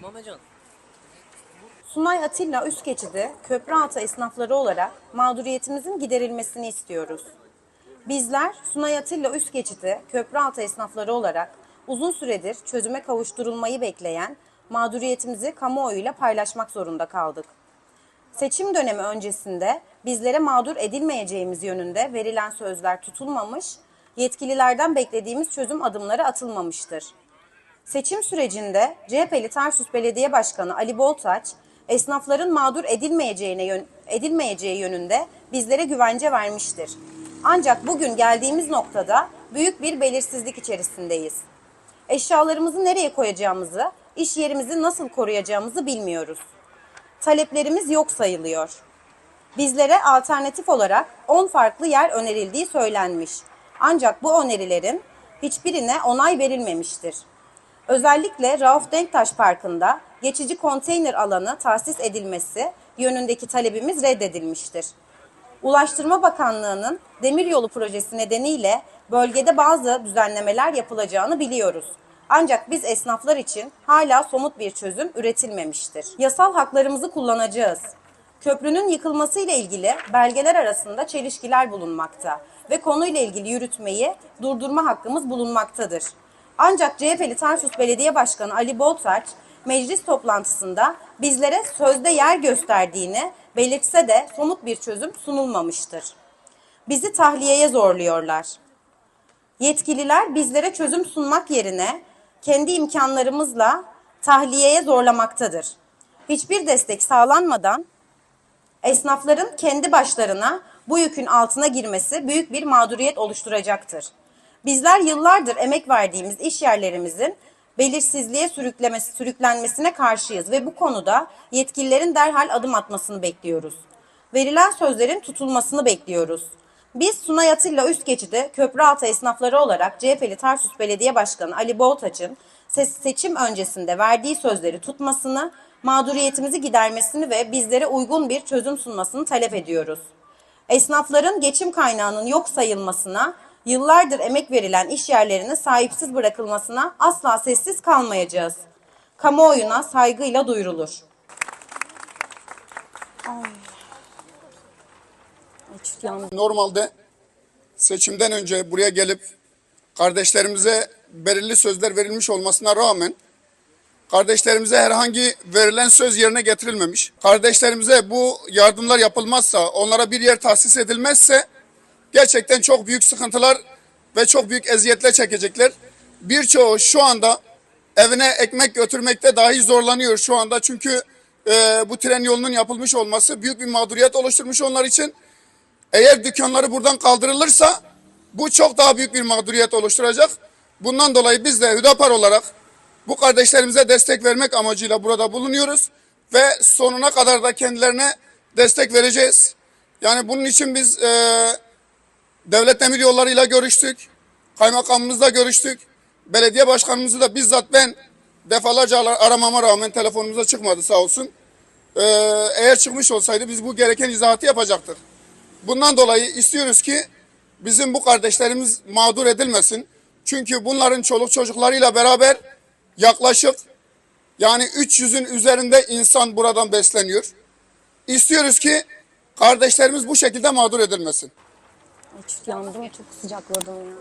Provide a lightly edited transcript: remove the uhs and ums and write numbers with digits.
Mamacan. Sunay Atilla Üstgeçidi, Köprüaltı esnafları olarak mağduriyetimizin giderilmesini istiyoruz. Bizler Sunay Atilla Üstgeçidi, Köprüaltı esnafları olarak uzun süredir çözüme kavuşturulmayı bekleyen mağduriyetimizi kamuoyuyla paylaşmak zorunda kaldık. Seçim dönemi öncesinde bizlere mağdur edilmeyeceğimiz yönünde verilen sözler tutulmamış, yetkililerden beklediğimiz çözüm adımları atılmamıştır. Seçim sürecinde CHP'li Tarsus Belediye Başkanı Ali Boltaç, esnafların mağdur edilmeyeceği yönünde bizlere güvence vermiştir. Ancak bugün geldiğimiz noktada büyük bir belirsizlik içerisindeyiz. Eşyalarımızı nereye koyacağımızı, iş yerimizi nasıl koruyacağımızı bilmiyoruz. Taleplerimiz yok sayılıyor. Bizlere alternatif olarak 10 farklı yer önerildiği söylenmiş. Ancak bu önerilerin hiçbirine onay verilmemiştir. Özellikle Rauf Denktaş Parkı'nda geçici konteyner alanı tahsis edilmesi yönündeki talebimiz reddedilmiştir. Ulaştırma Bakanlığı'nın demiryolu projesi nedeniyle bölgede bazı düzenlemeler yapılacağını biliyoruz. Ancak biz esnaflar için hala somut bir çözüm üretilmemiştir. Yasal haklarımızı kullanacağız. Köprünün yıkılmasıyla ilgili belgeler arasında çelişkiler bulunmakta ve konuyla ilgili yürütmeyi durdurma hakkımız bulunmaktadır. Ancak CHP'li Tarsus Belediye Başkanı Ali Boltaç, meclis toplantısında bizlere sözde yer gösterdiğini belirtse de somut bir çözüm sunulmamıştır. Bizi tahliyeye zorluyorlar. Yetkililer bizlere çözüm sunmak yerine kendi imkanlarımızla tahliyeye zorlamaktadır. Hiçbir destek sağlanmadan esnafların kendi başlarına bu yükün altına girmesi büyük bir mağduriyet oluşturacaktır. Bizler yıllardır emek verdiğimiz iş yerlerimizin belirsizliğe sürüklenmesine karşıyız ve bu konuda yetkililerin derhal adım atmasını bekliyoruz. Verilen sözlerin tutulmasını bekliyoruz. Biz Sunay Atilla Üstgeçidi Köprüaltı esnafları olarak CHP'li Tarsus Belediye Başkanı Ali Boltaç'ın seçim öncesinde verdiği sözleri tutmasını, mağduriyetimizi gidermesini ve bizlere uygun bir çözüm sunmasını talep ediyoruz. Esnafların geçim kaynağının yok sayılmasına, yıllardır emek verilen iş yerlerinin sahipsiz bırakılmasına asla sessiz kalmayacağız. Kamuoyuna saygıyla duyurulur. Normalde seçimden önce buraya gelip kardeşlerimize belirli sözler verilmiş olmasına rağmen kardeşlerimize herhangi verilen söz yerine getirilmemiş. Kardeşlerimize bu yardımlar yapılmazsa, onlara bir yer tahsis edilmezse gerçekten çok büyük sıkıntılar ve çok büyük eziyetler çekecekler. Birçoğu şu anda evine ekmek götürmekte dahi zorlanıyor şu anda. Çünkü bu tren yolunun yapılmış olması büyük bir mağduriyet oluşturmuş onlar için. Eğer dükkanları buradan kaldırılırsa bu çok daha büyük bir mağduriyet oluşturacak. Bundan dolayı biz de Hüdapar olarak bu kardeşlerimize destek vermek amacıyla burada bulunuyoruz. Ve sonuna kadar da kendilerine destek vereceğiz. Yani bunun için biz devlet demir yollarıyla görüştük. Kaymakamımızla görüştük. Belediye başkanımızı da bizzat ben defalarca aramama rağmen telefonumuza çıkmadı sağ olsun. Eğer çıkmış olsaydı biz bu gereken izahatı yapacaktık. Bundan dolayı istiyoruz ki bizim bu kardeşlerimiz mağdur edilmesin. Çünkü bunların çoluk çocuklarıyla beraber yaklaşık yani 300'ün üzerinde insan buradan besleniyor. İstiyoruz ki kardeşlerimiz bu şekilde mağdur edilmesin. Çok yandım, çok sıcakladım ya.